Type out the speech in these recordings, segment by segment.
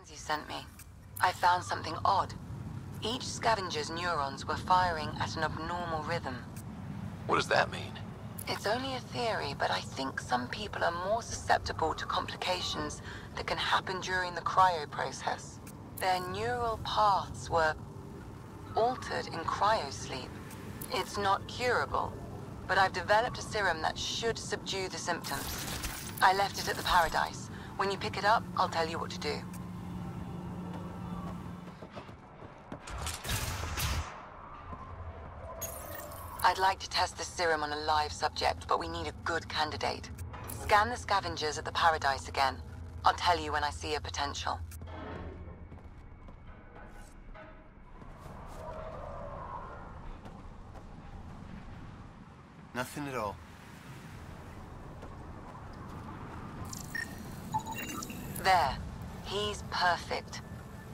scans you sent me, I found something odd. Each scavenger's neurons were firing at an abnormal rhythm. What does that mean? It's only a theory, but I think some people are more susceptible to complications that can happen during the cryo process. Their neural paths were altered in cryosleep. It's not curable, but I've developed a serum that should subdue the symptoms. I left it at the Paradise. When you pick it up, I'll tell you what to do. I'd like to test this serum on a live subject, but we need a good candidate. Scan the scavengers at the Paradise again. I'll tell you when I see a potential. Nothing at all. There. He's perfect.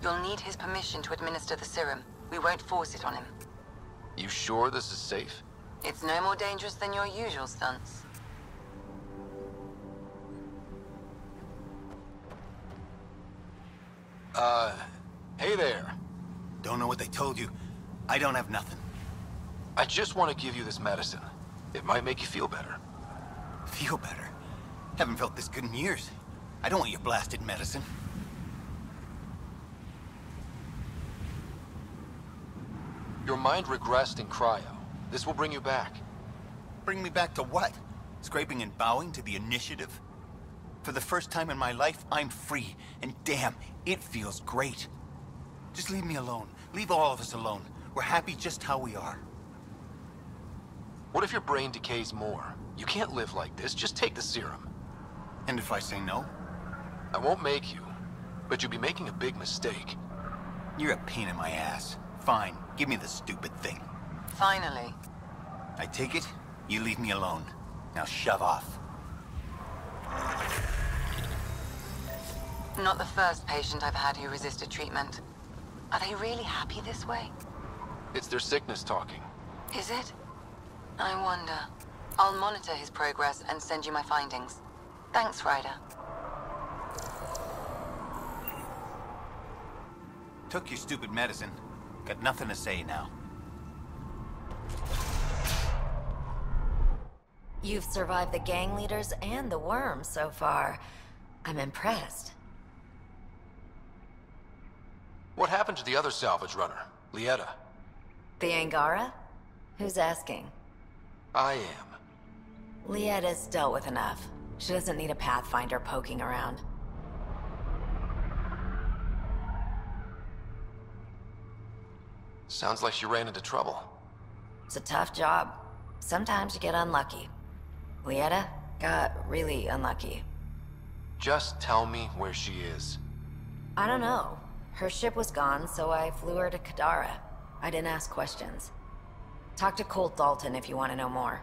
You'll need his permission to administer the serum. We won't force it on him. You sure this is safe? It's no more dangerous than your usual stunts. Hey there. Don't know what they told you. I don't have nothing. I just want to give you this medicine. It might make you feel better. Feel better? Haven't felt this good in years. I don't want your blasted medicine. Your mind regressed in cryo. This will bring you back. Bring me back to what? Scraping and bowing to the initiative? For the first time in my life, I'm free. And damn, it feels great. Just leave me alone. Leave all of us alone. We're happy just how we are. What if your brain decays more? You can't live like this. Just take the serum. And if I say no? I won't make you, but you'll be making a big mistake. You're a pain in my ass. Fine, give me the stupid thing. Finally. I take it, you leave me alone. Now shove off. Not the first patient I've had who resisted treatment. Are they really happy this way? It's their sickness talking. Is it? I wonder. I'll monitor his progress and send you my findings. Thanks, Ryder. Took your stupid medicine. Got nothing to say now. You've survived the gang leaders and the worm so far. I'm impressed. What happened to the other salvage runner, Lieta? The Angara? Who's asking? I am. Lieta's dealt with enough. She doesn't need a Pathfinder poking around. Sounds like she ran into trouble. It's a tough job. Sometimes you get unlucky. Lieta got really unlucky. Just tell me where she is. I don't know. Her ship was gone, so I flew her to Kadara. I didn't ask questions. Talk to Colt Dalton if you want to know more.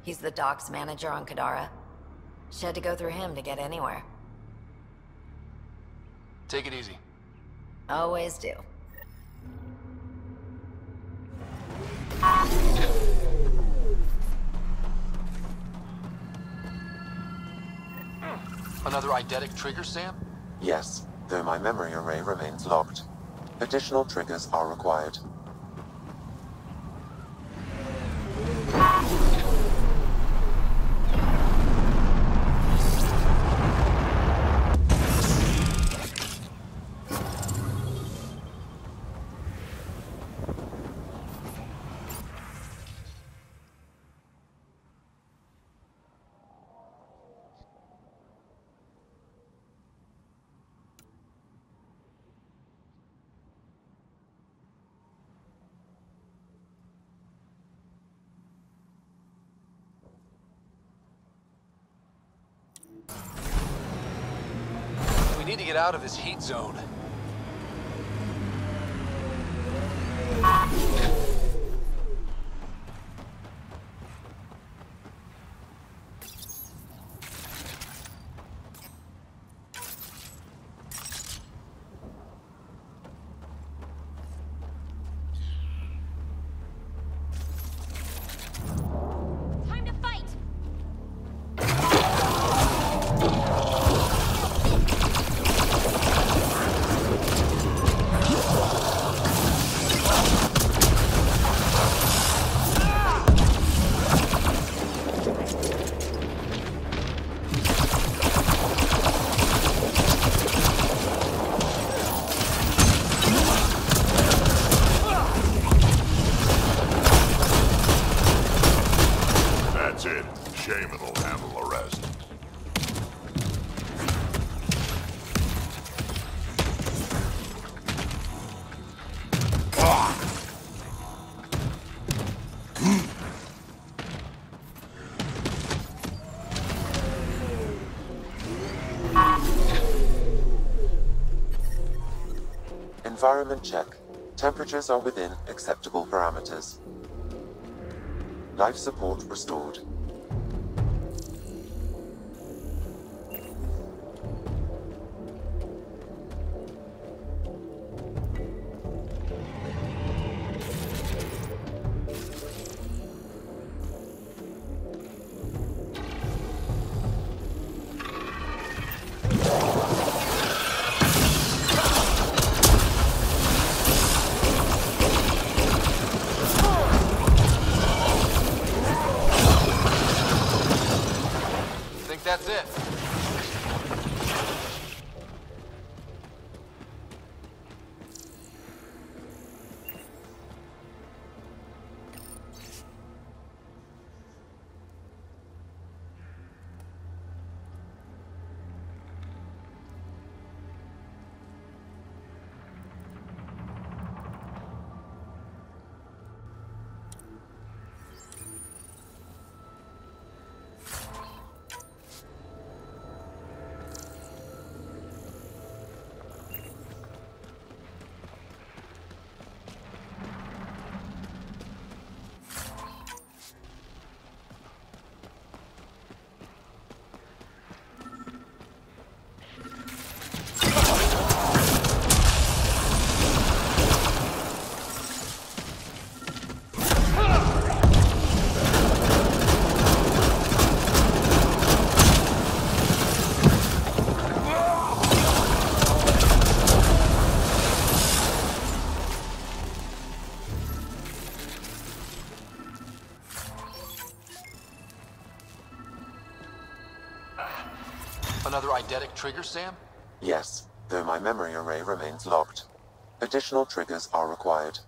He's the docks manager on Kadara. She had to go through him to get anywhere. Take it easy. Always do. Another eidetic trigger, Sam? Yes, though my memory array remains locked. Additional triggers are required. We need to get out of this heat zone. Time to fight! Environment check. Temperatures are within acceptable parameters. Life support restored. That's it. Another eidetic trigger, Sam? Yes, though my memory array remains locked. Additional triggers are required.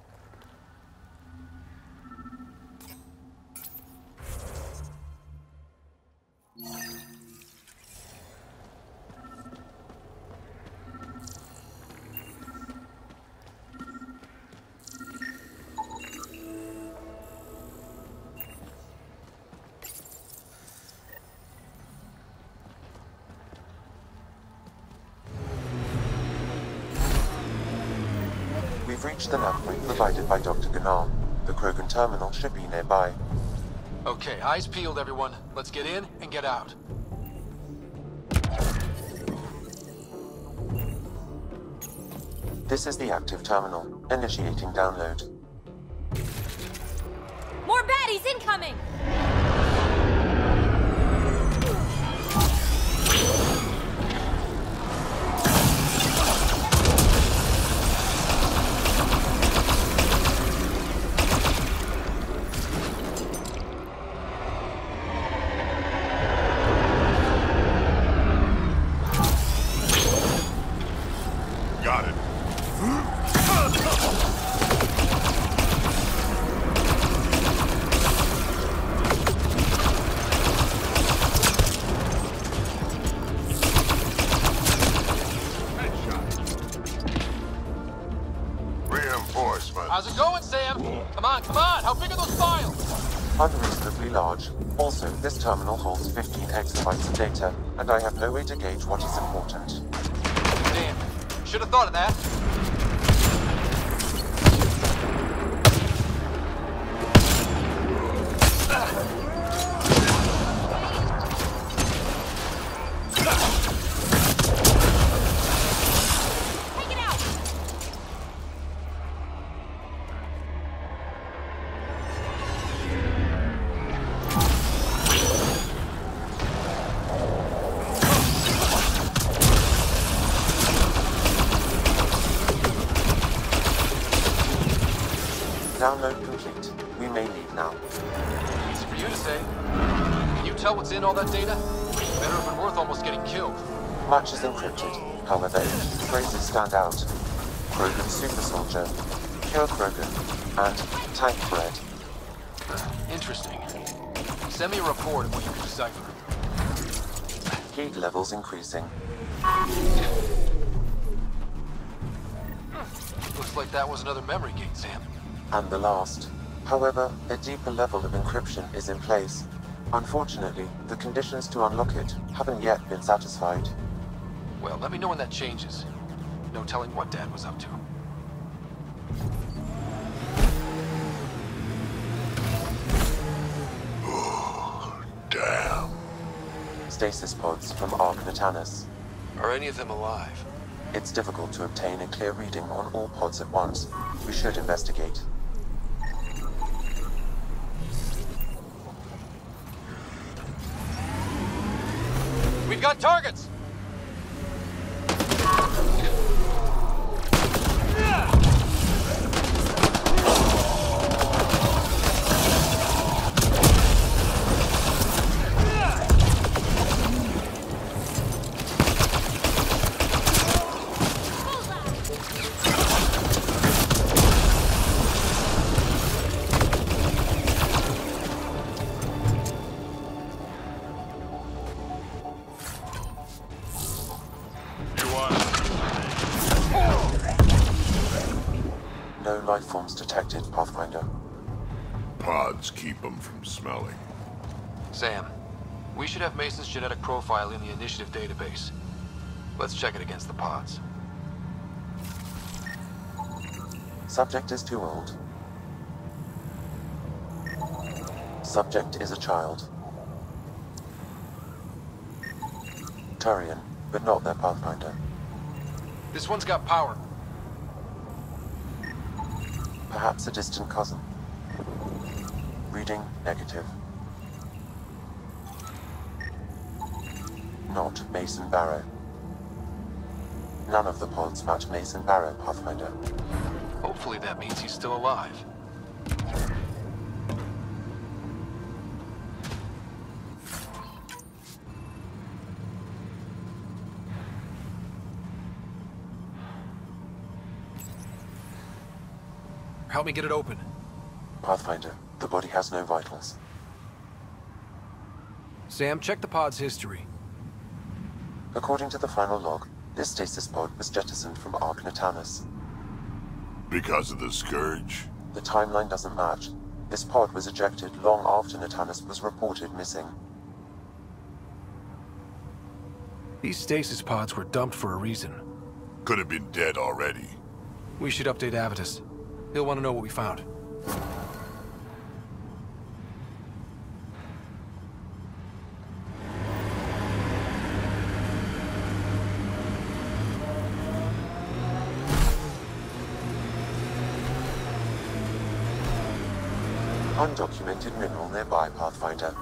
We've reached the nav point provided by Dr. Ganal. The Krogan terminal should be nearby. Okay, eyes peeled, everyone. Let's get in and get out. This is the active terminal. Initiating download. More baddies incoming! Got it. Reinforcement. How's it going, Sam? Come on, come on! How big are those files? Unreasonably large. Also, this terminal holds 15 exabytes of data, and I have no way to gauge what is important. Damn. Should have thought of that. Take it out! Download complete. We may leave now. It's for you to say. Can you tell what's in all that data? Better have been worth almost getting killed. Much is encrypted. However, a few phrases stand out. Krogan super soldier, pure Krogan, and tank bread. Interesting. Send me a report of what you can decipher. Heat levels increasing. Looks like that was another memory gate, Sam. And the last. However, a deeper level of encryption is in place. Unfortunately, the conditions to unlock it haven't yet been satisfied. Well, let me know when that changes. No telling what Dad was up to. Damn. Stasis pods from Ark-Natanus. Are any of them alive? It's difficult to obtain a clear reading on all pods at once. We should investigate. We've got targets! No life forms detected, Pathfinder. Pods keep them from smelling. Sam, we should have Mason's genetic profile in the initiative database. Let's check it against the pods. Subject is too old. Subject is a child. Turian, but not their Pathfinder. This one's got power. Perhaps a distant cousin. Reading negative. Not Mason Barrow. None of the pods match Mason Barrow, Pathfinder. Hopefully that means he's still alive. Help me get it open. Pathfinder, the body has no vitals. Sam, check the pod's history. According to the final log, this stasis pod was jettisoned from Ark-Natanus. Because of the Scourge? The timeline doesn't match. This pod was ejected long after Natanus was reported missing. These stasis pods were dumped for a reason. Could have been dead already. We should update Avitus. He'll want to know what we found. Undocumented mineral nearby, Pathfinder.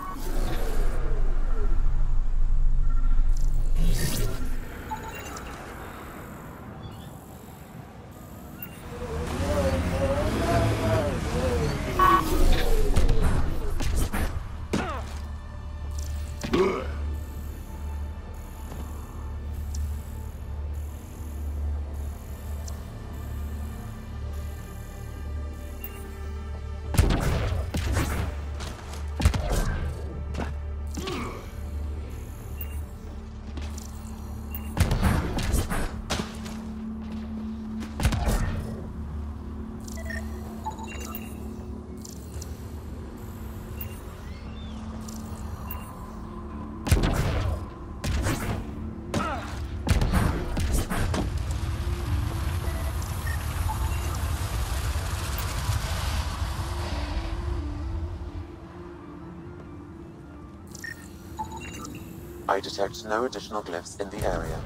I detect no additional glyphs in the area.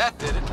That did it.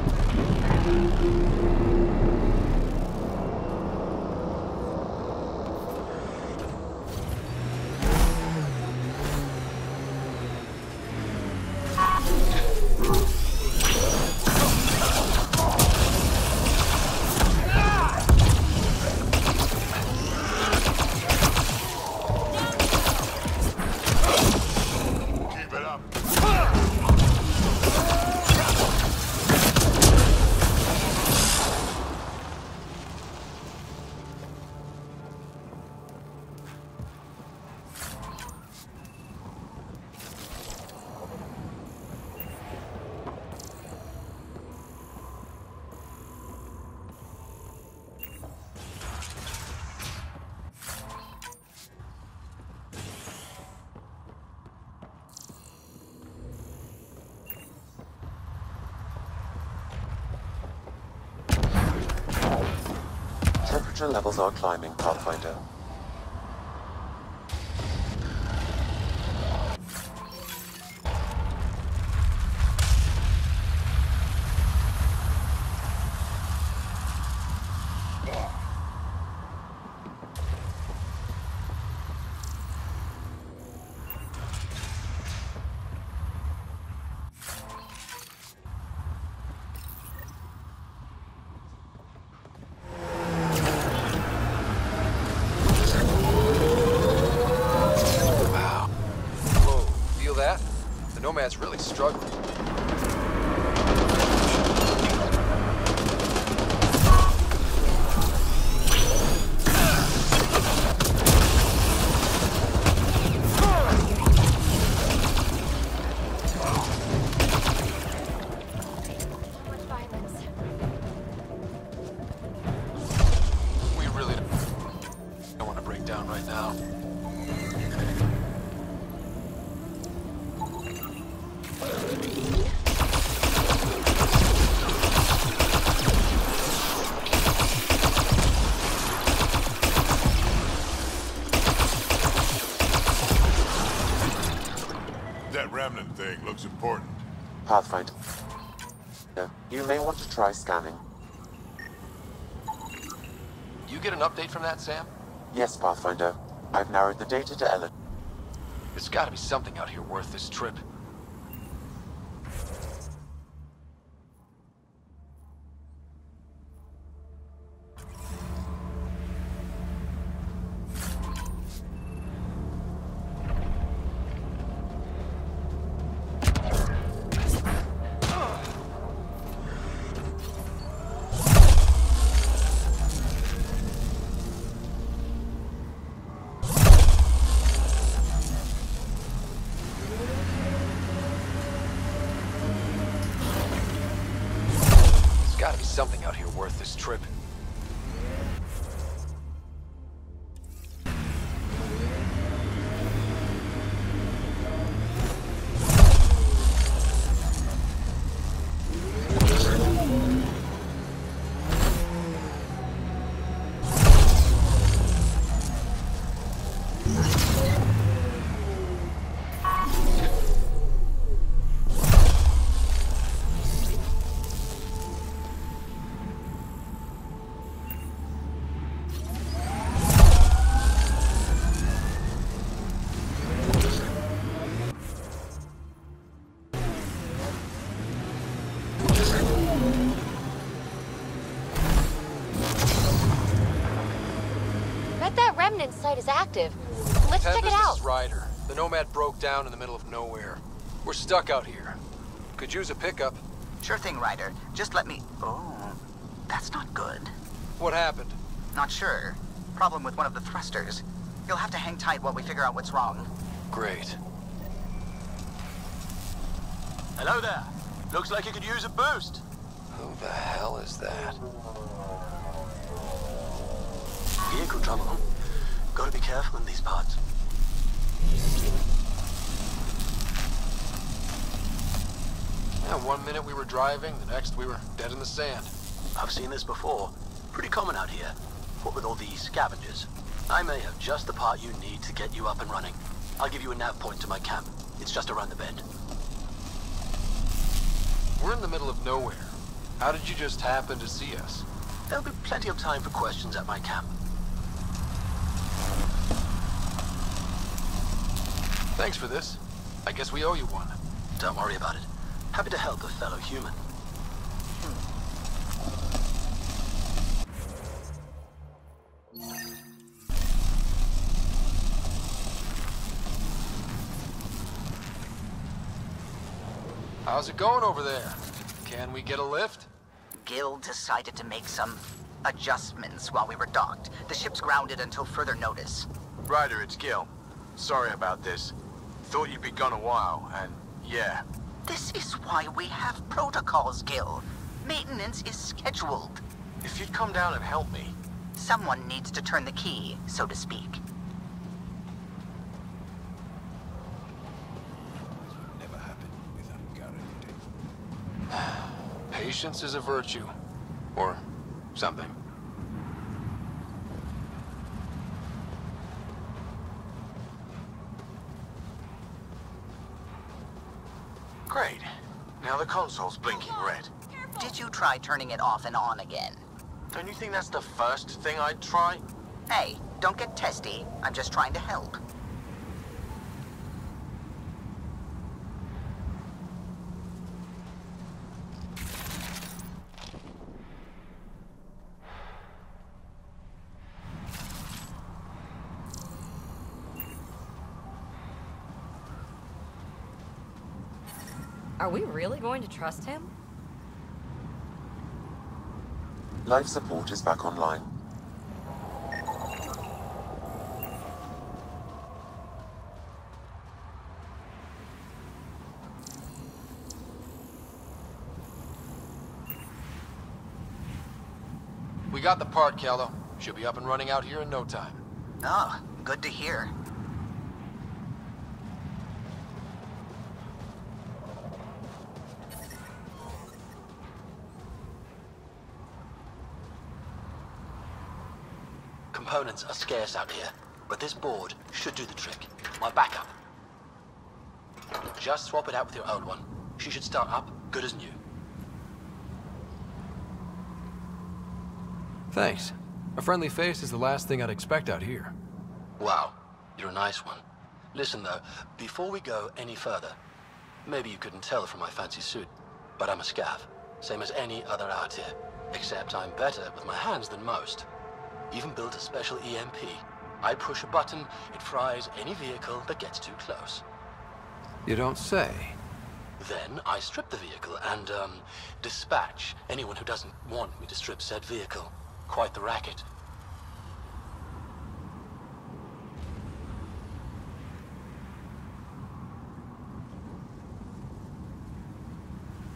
Temperature levels are climbing, Pathfinder. Nomad's really struggling. We really don't want to break down right now. Thing looks important. Pathfinder. You may want to try scanning. You get an update from that, Sam? Yes, Pathfinder. I've narrowed the data to Ellen. There's gotta be something out here worth this trip. Something out here worth this trip. Site is active. Let's check it out. This is Ryder. The Nomad broke down in the middle of nowhere. We're stuck out here. Could use a pickup. Sure thing, Ryder. Just let me... Oh, that's not good. What happened? Not sure. Problem with one of the thrusters. You'll have to hang tight while we figure out what's wrong. Great. Hello there. Looks like you could use a boost. Who the hell is that? Vehicle trouble. Gotta be careful in these parts. Yeah, 1 minute we were driving, the next we were dead in the sand. I've seen this before. Pretty common out here. What with all these scavengers. I may have just the part you need to get you up and running. I'll give you a nav point to my camp. It's just around the bend. We're in the middle of nowhere. How did you just happen to see us? There'll be plenty of time for questions at my camp. Thanks for this. I guess we owe you one. Don't worry about it. Happy to help a fellow human. How's it going over there? Can we get a lift? Gil decided to make some adjustments while we were docked. The ship's grounded until further notice. Ryder, it's Gil. Sorry about this. Thought you'd be gone a while, and yeah. This is why we have protocols, Gil. Maintenance is scheduled. If you'd come down and help me. Someone needs to turn the key, so to speak. Never happened without guarantee. Patience is a virtue. Or something. Great. Now the console's blinking red. Did you try turning it off and on again? Don't you think that's the first thing I'd try? Hey, don't get testy. I'm just trying to help. Are we really going to trust him? Life support is back online. We got the part, Caldo. Should be up and running out here in no time. Oh, good to hear. Components are scarce out here, but this board should do the trick. My backup. Just swap it out with your old one. She should start up good as new. Thanks. A friendly face is the last thing I'd expect out here. Wow, you're a nice one. Listen though, before we go any further, maybe you couldn't tell from my fancy suit, but I'm a scav, same as any other out here, except I'm better with my hands than most. Even built a special EMP. I push a button, it fries any vehicle that gets too close. You don't say. Then I strip the vehicle and, dispatch anyone who doesn't want me to strip said vehicle. Quite the racket.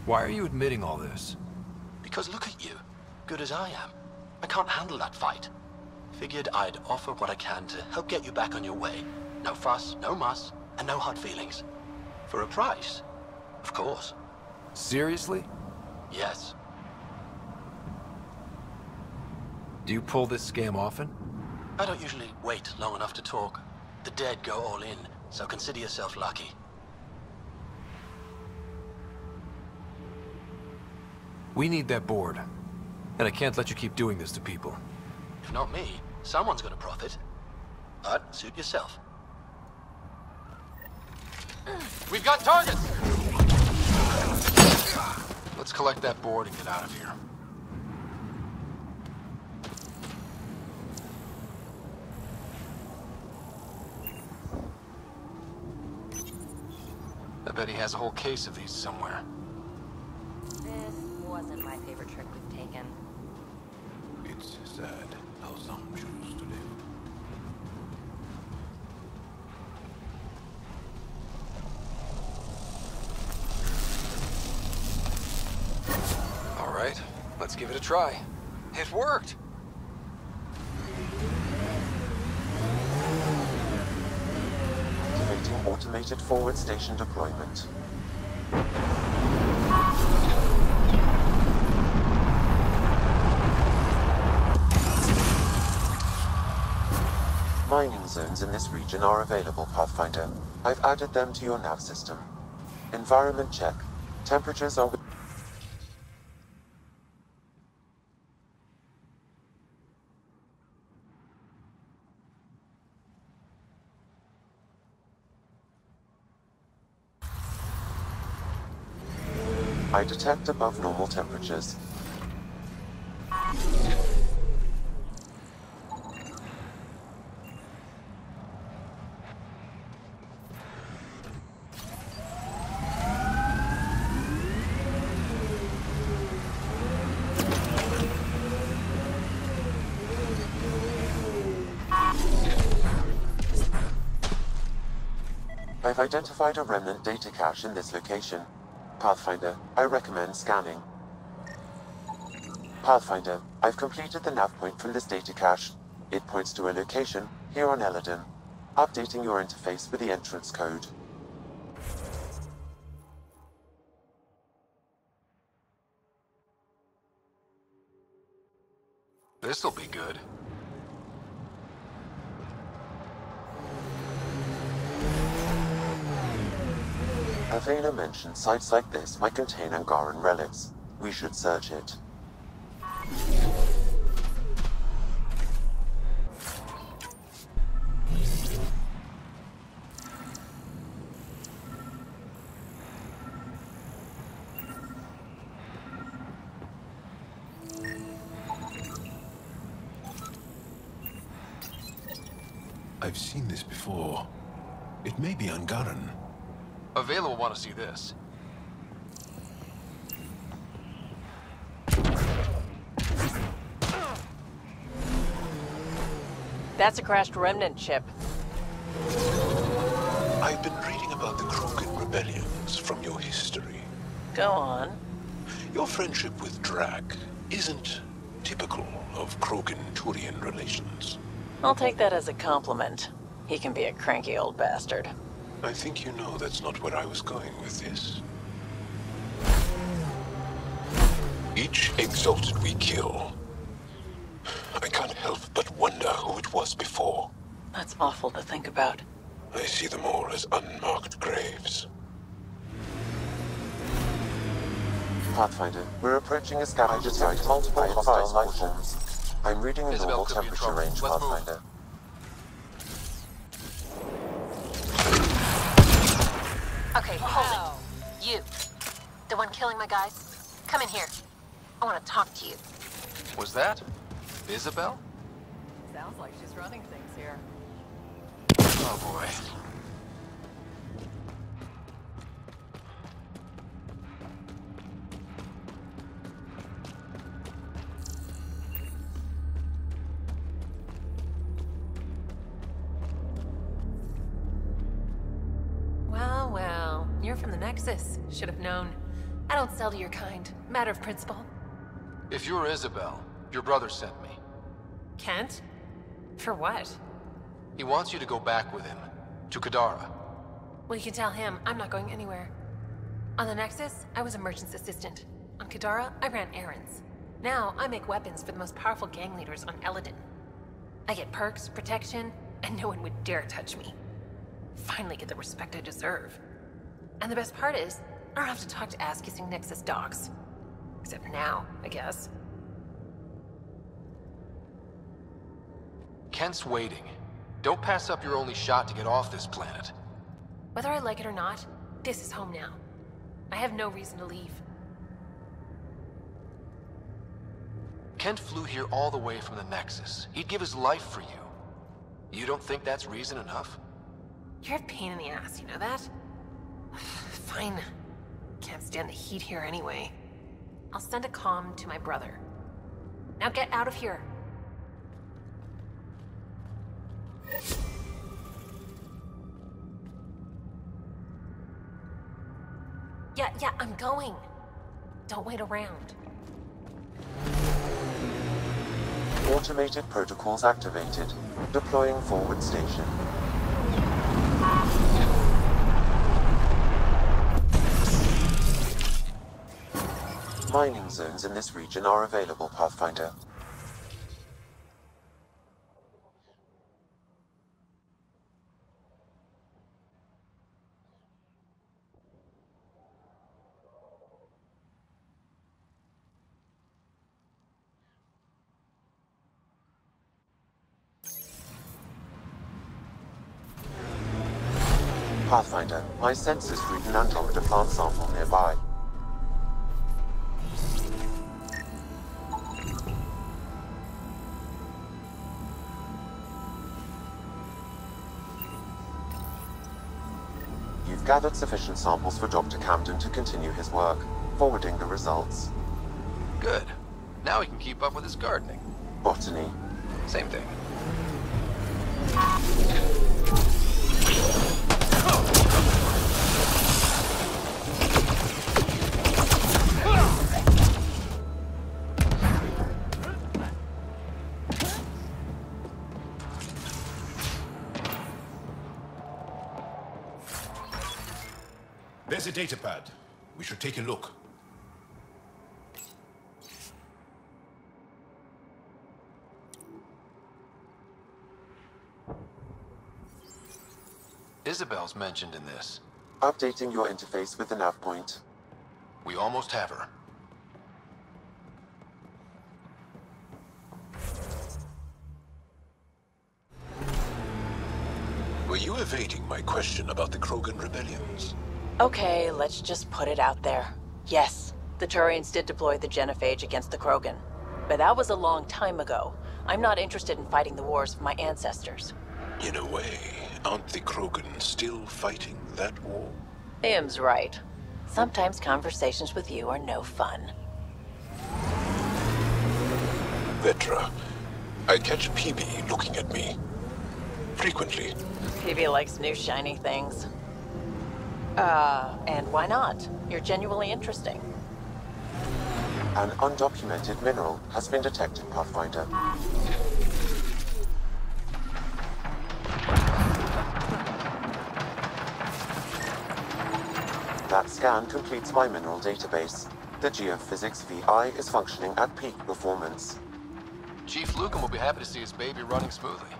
Why are you admitting all this? Because look at you, good as I am. I can't handle that fight. Figured I'd offer what I can to help get you back on your way. No fuss, no muss, and no hard feelings. For a price, of course. Seriously? Yes. Do you pull this scam often? I don't usually wait long enough to talk. The dead go all in, so consider yourself lucky. We need that board. And I can't let you keep doing this to people. If not me, someone's gonna profit. But suit yourself. We've got targets! Let's collect that board and get out of here. I bet he has a whole case of these somewhere. This wasn't my favorite trick we've taken. It's sad how some choose to live. All right, let's give it a try. It worked! Activating automated forward station deployment. Mining zones in this region are available, Pathfinder. I've added them to your nav system. Environment check. Temperatures are... I detect above normal temperatures. I've identified a remnant data cache in this location. Pathfinder, I recommend scanning. Pathfinder, I've completed the nav point from this data cache. It points to a location here on Elaaden. Updating your interface with the entrance code. This'll be good. Avena mentioned sites like this might contain Angaran relics. We should search it. I've seen this before. It may be Angaran. Avela will want to see this. That's a crashed remnant ship. I've been reading about the Krogan rebellions from your history. Go on. Your friendship with Drac isn't typical of Krogan-Turian relations. I'll take that as a compliment. He can be a cranky old bastard. I think you know that's not where I was going with this. Each exalted we kill, I can't help but wonder who it was before. That's awful to think about. I see them all as unmarked graves. Pathfinder, we're approaching a scavenger site multiple hostile life forms. I'm reading a Isabel normal could be in temperature trouble. range, Let's move. Pathfinder. Okay, hold it. You. The one killing my guys. Come in here. I want to talk to you. Was that Isabel? Sounds like she's running things here. Oh boy. Well, well. You're from the Nexus. Should have known. I don't sell to your kind. Matter of principle. If you're Isabel, your brother sent me. Kent? For what? He wants you to go back with him. To Kadara. Well, you can tell him I'm not going anywhere. On the Nexus, I was a merchant's assistant. On Kadara, I ran errands. Now, I make weapons for the most powerful gang leaders on Elaaden. I get perks, protection, and no one would dare touch me. Finally get the respect I deserve. And the best part is, I don't have to talk to ass-kissing Nexus docs. Except now, I guess. Kent's waiting. Don't pass up your only shot to get off this planet. Whether I like it or not, this is home now. I have no reason to leave. Kent flew here all the way from the Nexus. He'd give his life for you. You don't think that's reason enough? You're a pain in the ass, you know that? Fine. Can't stand the heat here anyway. I'll send a comm to my brother. Now get out of here. Yeah, I'm going. Don't wait around. Automated protocols activated. Deploying forward station. Mining zones in this region are available, Pathfinder. Pathfinder, my sensors read an Andromeda plant sample nearby. gathered sufficient samples for Dr. Camden to continue his work, forwarding the results. Good. Now he can keep up with his gardening. Botany. Same thing. There's a data pad. We should take a look. Isabel's mentioned in this. Updating your interface with the nav point. We almost have her. Were you evading my question about the Krogan rebellions? Okay, let's just put it out there. Yes, the Turians did deploy the genophage against the Krogan. But that was a long time ago. I'm not interested in fighting the wars of my ancestors. In a way, aren't the Krogan still fighting that war? Im's right. Sometimes conversations with you are no fun. Vetra, I catch Phoebe looking at me. Frequently. Phoebe likes new shiny things. And why not? You're genuinely interesting. An undocumented mineral has been detected, Pathfinder. That scan completes my mineral database. The geophysics VI is functioning at peak performance. Chief Lucan will be happy to see his baby running smoothly.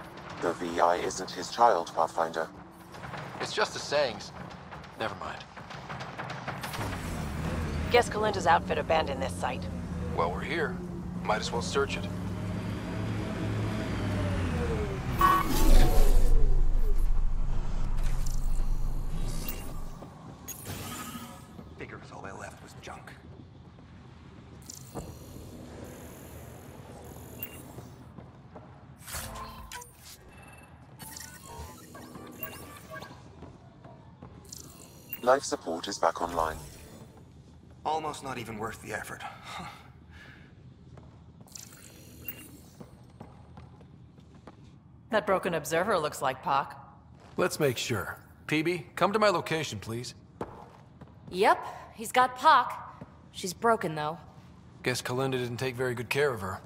The VI isn't his child, Pathfinder. It's just the sayings. Never mind. Guess Kalinda's outfit abandoned this site. Well, we're here. Might as well search it. Figures all they left was junk. Life support is back online. Almost not even worth the effort. That broken observer looks like Pok. Let's make sure. Phoebe, come to my location, please. Yep, he's got Pok. She's broken, though. Guess Kalinda didn't take very good care of her.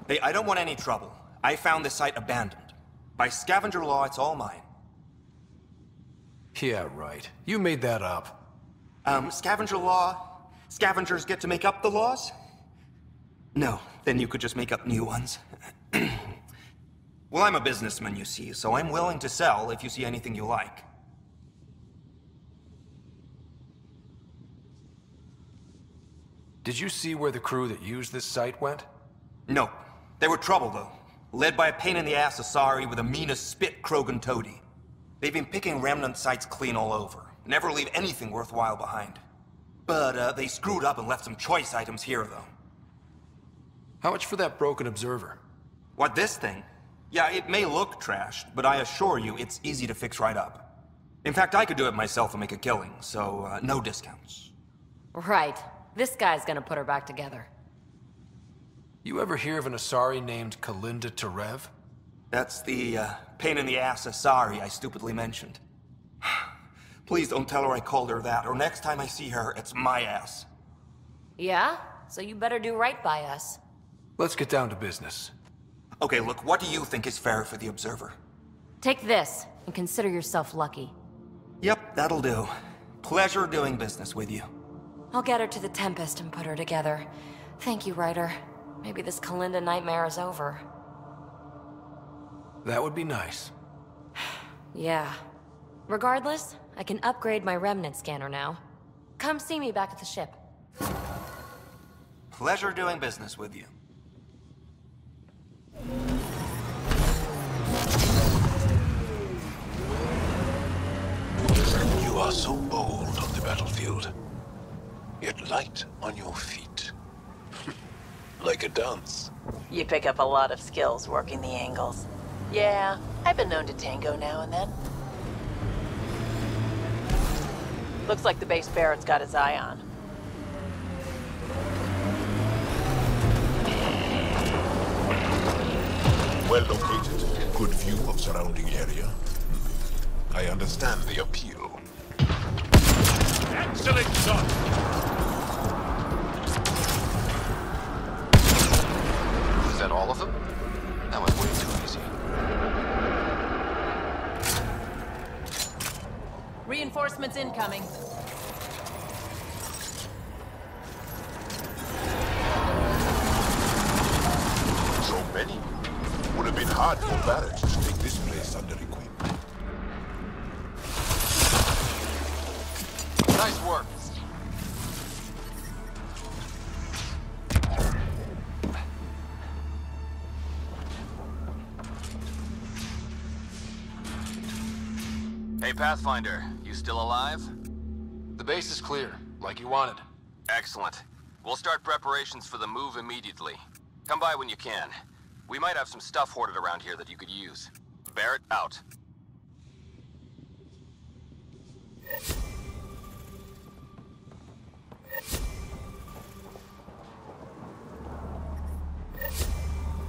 Hey, I don't want any trouble. I found this site abandoned. By scavenger law, it's all mine. Yeah, right. You made that up. Scavenger law? Scavengers get to make up the laws? No, then you could just make up new ones. Well, I'm a businessman, you see, so I'm willing to sell if you see anything you like. Did you see where the crew that used this site went? No. They were trouble, though. Led by a pain-in-the-ass Asari with the meanest spit Krogan toady. They've been picking remnant sites clean all over. Never leave anything worthwhile behind. But, they screwed up and left some choice items here, though. How much for that broken observer? What, this thing? Yeah, it may look trashed, but I assure you it's easy to fix right up. In fact, I could do it myself and make a killing, so, no discounts. Right. This guy's gonna put her back together. You ever hear of an Asari named Kalinda Terev? That's the, pain-in-the-ass Asari I stupidly mentioned. Please don't tell her I called her that, or next time I see her, it's my ass. Yeah? So you better do right by us. Let's get down to business. Okay, look, what do you think is fair for the Observer? Take this, and consider yourself lucky. Yep, that'll do. Pleasure doing business with you. I'll get her to the Tempest and put her together. Thank you, Ryder. Maybe this Kalinda nightmare is over. That would be nice. Yeah. Regardless, I can upgrade my remnant scanner now. Come see me back at the ship. Pleasure doing business with you. You are so bold on the battlefield, yet light on your feet. Like a dance. You pick up a lot of skills working the angles. Yeah, I've been known to tango now and then. Looks like the base Barrett's got his eye on. Well located. Good view of surrounding area. I understand the appeal. Excellent shot! Is that all of them? That was way too easy. Reinforcements incoming. So many. Would have been hard for Barrett to take this place under equipped. Nice work. Hey, Pathfinder, you still alive? The base is clear, like you wanted. Excellent. We'll start preparations for the move immediately. Come by when you can. We might have some stuff hoarded around here that you could use. Barrett, out.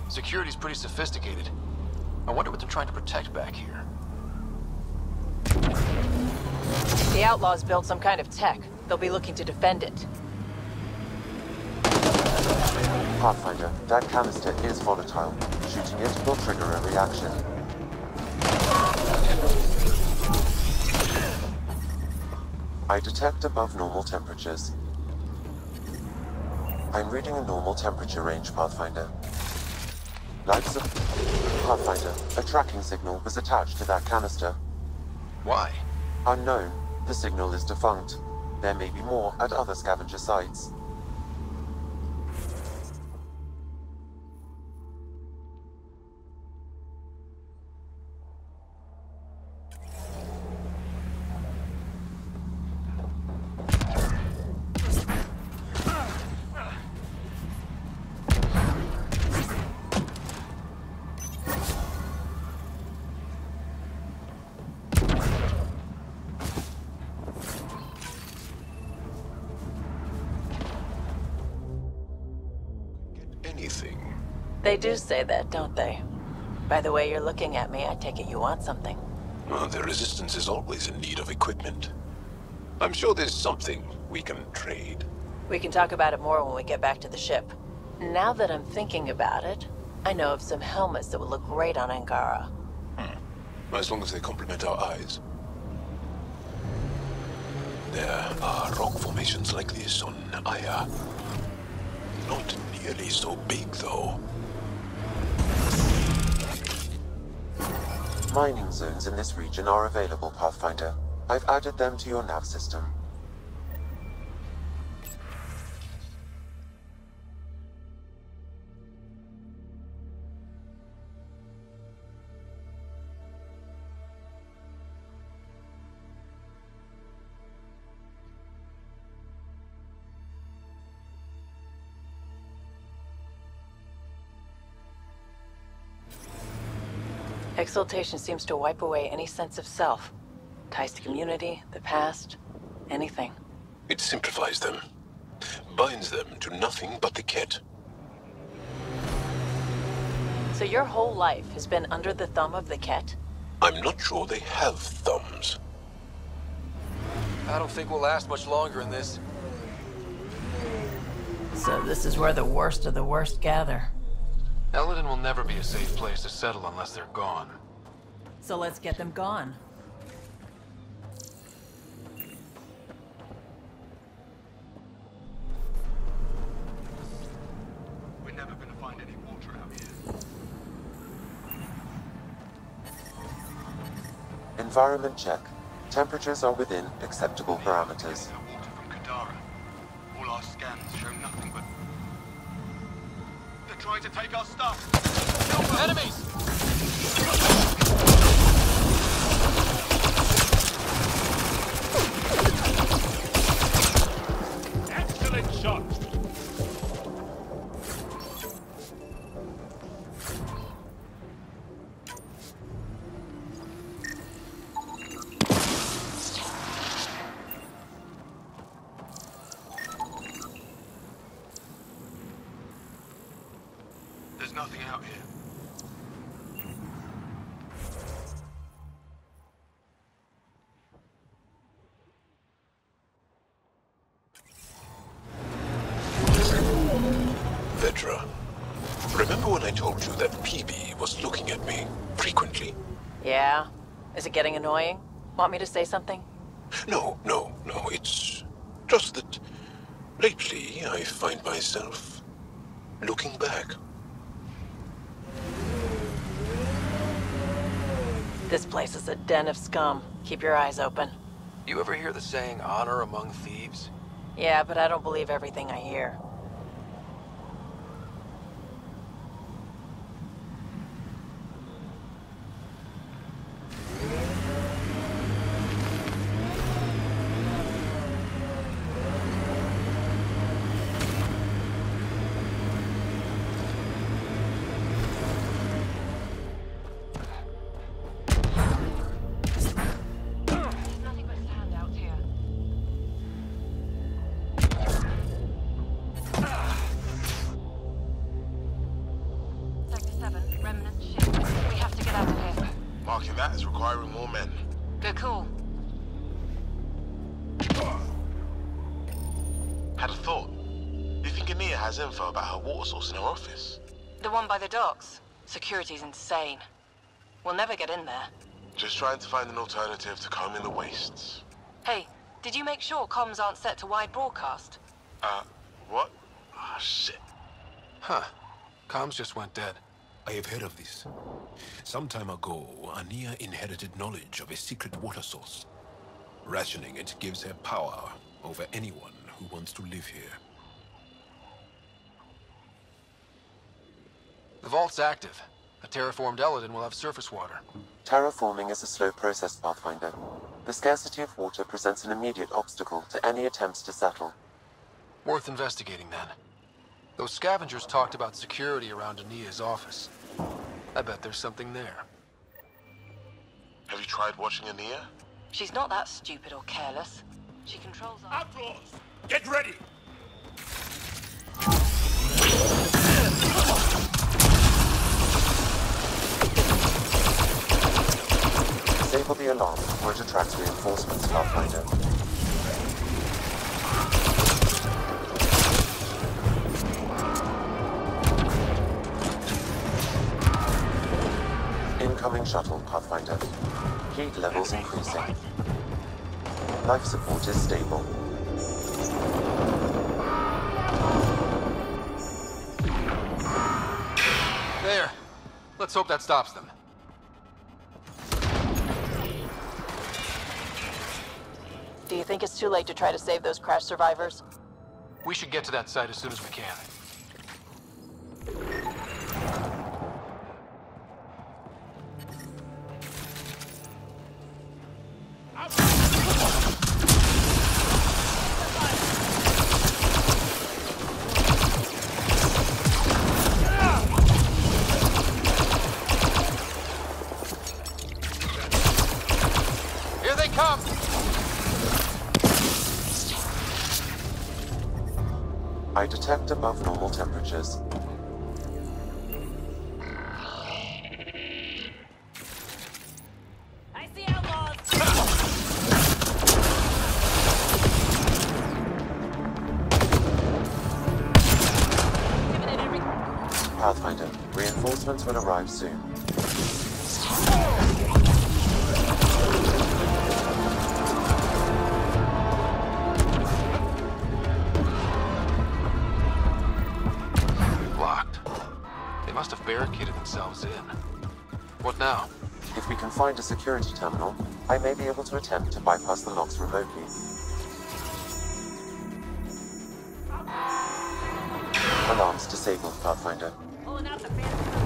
Security's pretty sophisticated. I wonder what they're trying to protect back here. The Outlaws built some kind of tech. They'll be looking to defend it. Pathfinder, that canister is volatile. Shooting it will trigger a reaction. I detect above normal temperatures. I'm reading a normal temperature range, Pathfinder. Lights of... Pathfinder, a tracking signal was attached to that canister. Why? Unknown. The signal is defunct. There may be more at other scavenger sites. They do say that, don't they? By the way you're looking at me, I take it you want something. Well, the Resistance is always in need of equipment. I'm sure there's something we can trade. We can talk about it more when we get back to the ship. Now that I'm thinking about it, I know of some helmets that would look great on Angara. As long as they complement our eyes. There are rock formations like this on Aya. Not nearly so big, though. Mining zones in this region are available, Pathfinder. I've added them to your nav system. Exaltation seems to wipe away any sense of self. Ties to community, the past, anything. It simplifies them. Binds them to nothing but the Ket. So your whole life has been under the thumb of the Ket? I'm not sure they have thumbs. I don't think we'll last much longer in this. So this is where the worst of the worst gather. Elaaden will never be a safe place to settle unless they're gone. So let's get them gone. We're never gonna find any water out here. Environment check. Temperatures are within acceptable parameters. Water from Kadara. All our scans show nothing but... They're trying to take our stuff! Enemies! Excellent shot! There's nothing out here. Vedra, remember when I told you that Phoebe was looking at me frequently? Yeah? Is it getting annoying? Want me to say something? No. It's just that lately I find myself looking back. This place is a den of scum. Keep your eyes open. You ever hear the saying, honor among thieves? Yeah, but I don't believe everything I hear. Marking that as requiring more men. Good call. Had a thought. You think Ania has info about her water source in her office? The one by the docks. Security's insane. We'll never get in there. Just trying to find an alternative to combing the wastes. Hey, did you make sure comms aren't set to wide broadcast? What? Ah, shit. Huh. Comms just went dead. I have heard of this. Some time ago, Ania inherited knowledge of a secret water source. Rationing it gives her power over anyone who wants to live here. The vault's active. A terraformed Elaaden will have surface water. Terraforming is a slow process, Pathfinder. The scarcity of water presents an immediate obstacle to any attempts to settle. Worth investigating, then. Those scavengers talked about security around Ania's office. I bet there's something there. Have you tried watching Ania? She's not that stupid or careless. She controls our... Outlaws! Get ready! Disable the alarm before it attracts reinforcements, Pathfinder. Incoming shuttle, Pathfinder. Heat levels increasing. Life support is stable. There. Let's hope that stops them. Do you think it's too late to try to save those crash survivors? We should get to that site as soon as we can. Here they come! I detect above normal temperatures. I see outlaws! Pathfinder, reinforcements will arrive soon. Locked. They must have barricaded themselves in. What now? If we can find a security terminal, I may be able to attempt to bypass the locks remotely. Alarms disabled, Pathfinder. Pulling out the fan.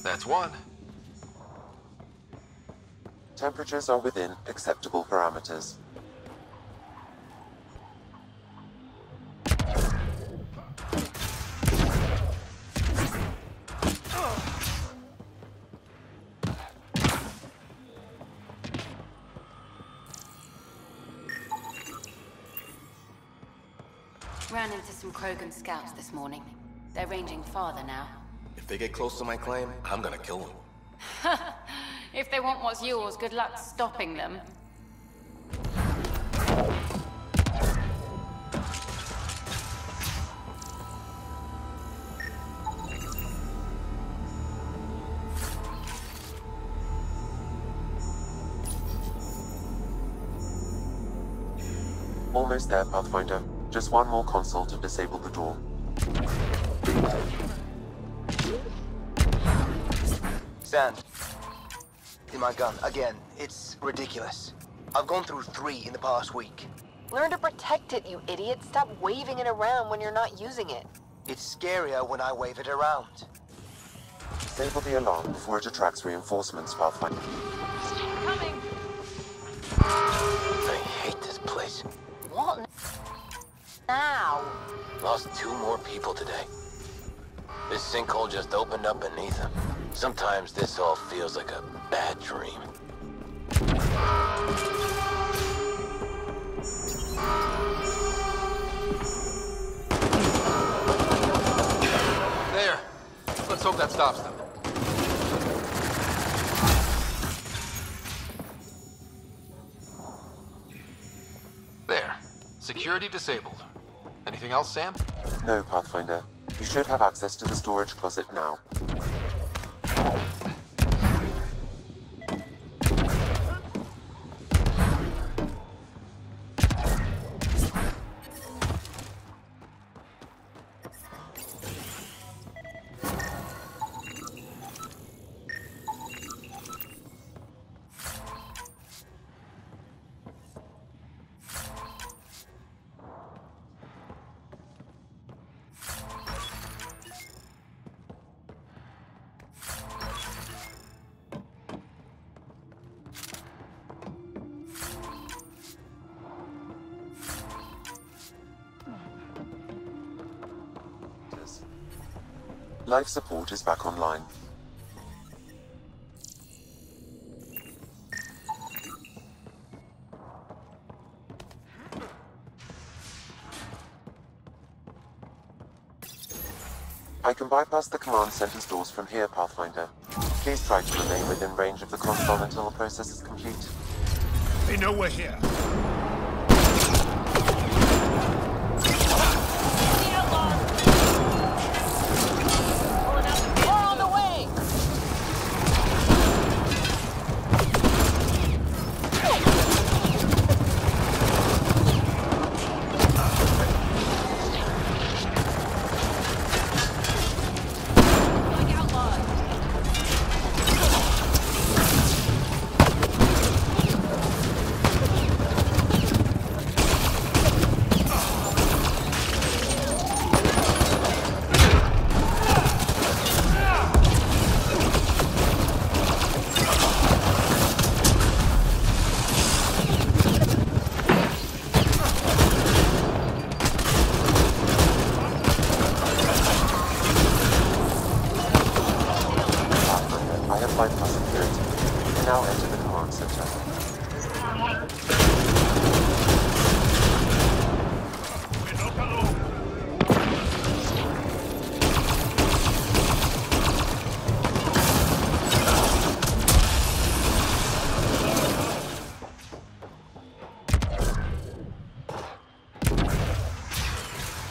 That's one. Temperatures are within acceptable parameters. Ran into some Krogan scouts this morning. They're ranging farther now. If they get close to my claim, I'm gonna kill them. If they want what's yours, good luck stopping them. Almost there, Pathfinder. Just one more console to disable the door. Sand. In my gun, again. It's ridiculous. I've gone through 3 in the past week. Learn to protect it, you idiot. Stop waving it around when you're not using it. It's scarier when I wave it around. Disable the alarm before it attracts reinforcements, Pathfinder. Coming! I hate this place. What now? Lost 2 more people today. This sinkhole just opened up beneath them. Sometimes this all feels like a bad dream. There. Let's hope that stops them. There. Security disabled. Anything else, Sam? No, Pathfinder. You should have access to the storage closet now. Life support is back online. I can bypass the command center's doors from here, Pathfinder. Please try to remain within range of the console until the process is complete. They know we're here.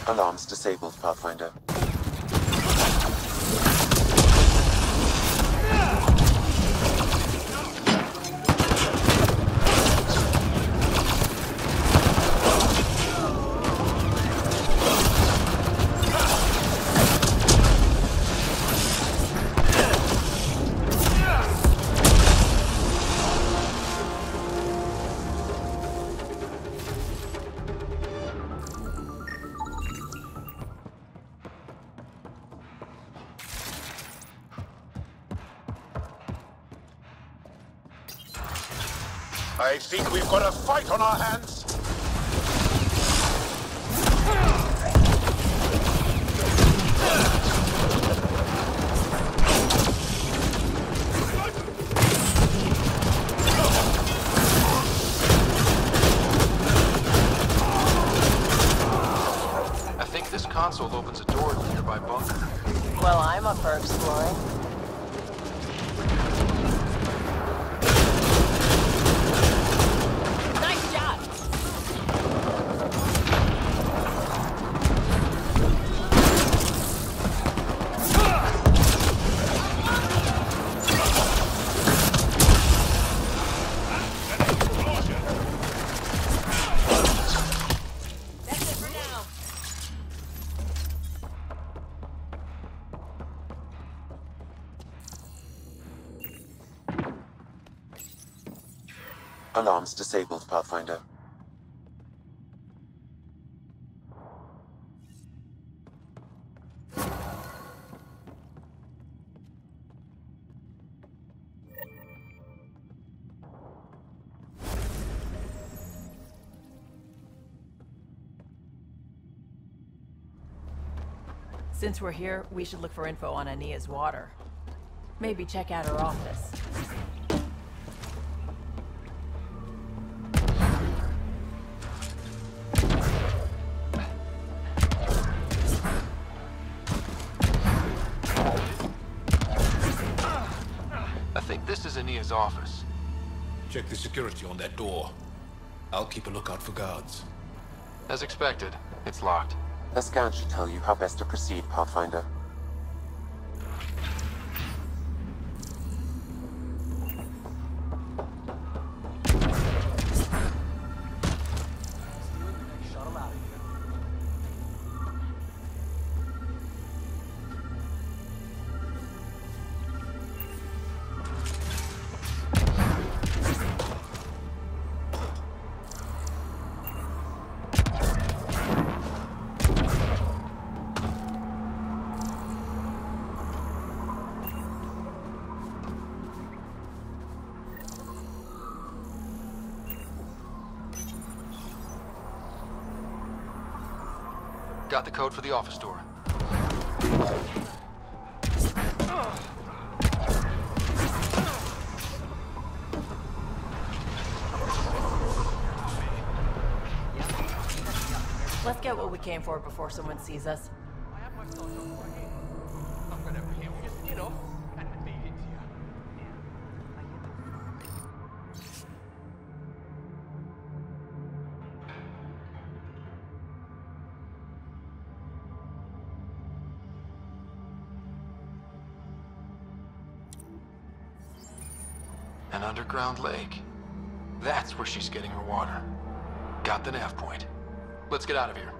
Alarms disabled, Pathfinder. I think we've got a fight on our hands. I think this console opens a door to the nearby bunker. Well, I'm up for exploring. Nice shot! That's it for now. Alarms disabled, Pathfinder. Since we're here, we should look for info on Ania's water. Maybe check out her office. I think this is Ania's office. Check the security on that door. I'll keep a lookout for guards. As expected, it's locked. The scan should tell you how best to proceed, Pathfinder. Got the code for the office door. Let's get what we came for before someone sees us. An underground lake. That's where she's getting her water. Got the nav point. Let's get out of here.